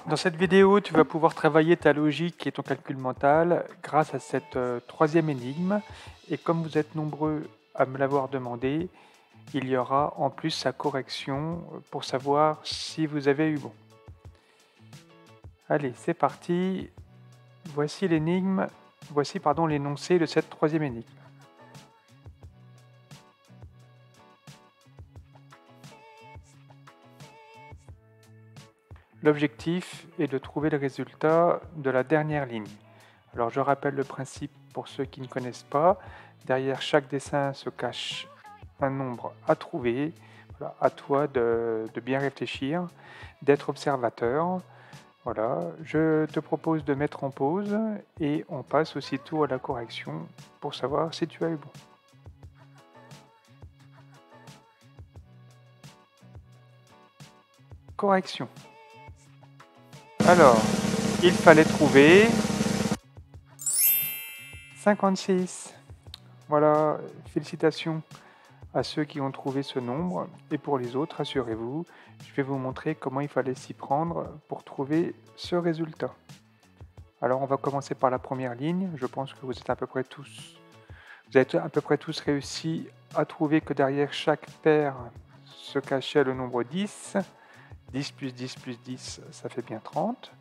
Dans cette vidéo, tu vas pouvoir travailler ta logique et ton calcul mental grâce à cette troisième énigme. Et comme vous êtes nombreux à me l'avoir demandé, il y aura en plus sa correction pour savoir si vous avez eu bon. Allez, c'est parti. Voici l'énigme, voici pardon l'énoncé de cette troisième énigme. L'objectif est de trouver le résultat de la dernière ligne. Alors je rappelle le principe pour ceux qui ne connaissent pas. Derrière chaque dessin se cache un nombre à trouver. Voilà, à toi de bien réfléchir, d'être observateur. Voilà, je te propose de mettre en pause et on passe aussitôt à la correction pour savoir si tu as eu bon. Correction. Alors, il fallait trouver 56. Voilà, félicitations à ceux qui ont trouvé ce nombre. Et pour les autres, rassurez-vous, je vais vous montrer comment il fallait s'y prendre pour trouver ce résultat. Alors, on va commencer par la première ligne. Je pense que vous avez à peu près tous réussi à trouver que derrière chaque paire se cachait le nombre 10. 10 plus 10 plus 10, ça fait bien 30.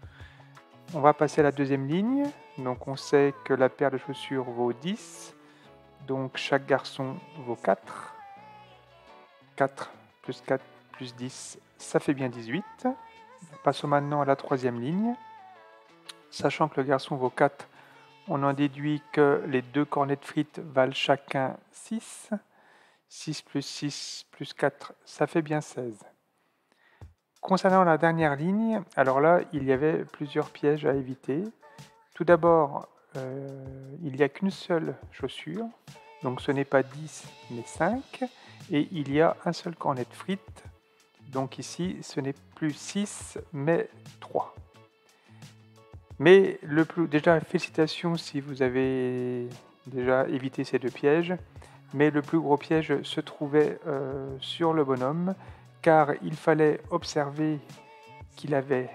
On va passer à la deuxième ligne. Donc on sait que la paire de chaussures vaut 10. Donc chaque garçon vaut 4. 4 plus 4 plus 10, ça fait bien 18. Passons maintenant à la troisième ligne. Sachant que le garçon vaut 4, on en déduit que les deux cornets de frites valent chacun 6. 6 plus 6 plus 4, ça fait bien 16. Concernant la dernière ligne, alors là, il y avait plusieurs pièges à éviter. Tout d'abord, il n'y a qu'une seule chaussure, donc ce n'est pas 10 mais 5, et il y a un seul cornet de frites, donc ici ce n'est plus 6 mais 3. Mais déjà félicitations si vous avez déjà évité ces deux pièges, mais le plus gros piège se trouvait sur le bonhomme, car il fallait observer qu'il avait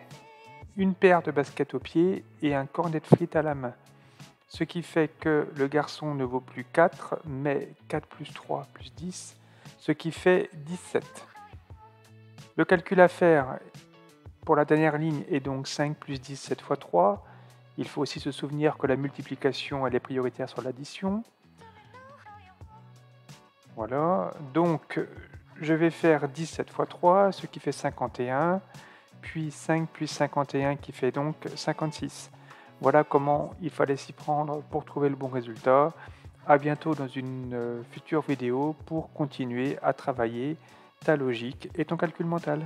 une paire de baskets au pied et un cornet de frites à la main. Ce qui fait que le garçon ne vaut plus 4, mais 4 plus 3 plus 10, ce qui fait 17. Le calcul à faire pour la dernière ligne est donc 5 plus 10, 7 fois 3. Il faut aussi se souvenir que la multiplication elle est prioritaire sur l'addition. Voilà, donc je vais faire 17 fois 3, ce qui fait 51, puis 5 plus 51 qui fait donc 56. Voilà comment il fallait s'y prendre pour trouver le bon résultat. À bientôt dans une future vidéo pour continuer à travailler ta logique et ton calcul mental.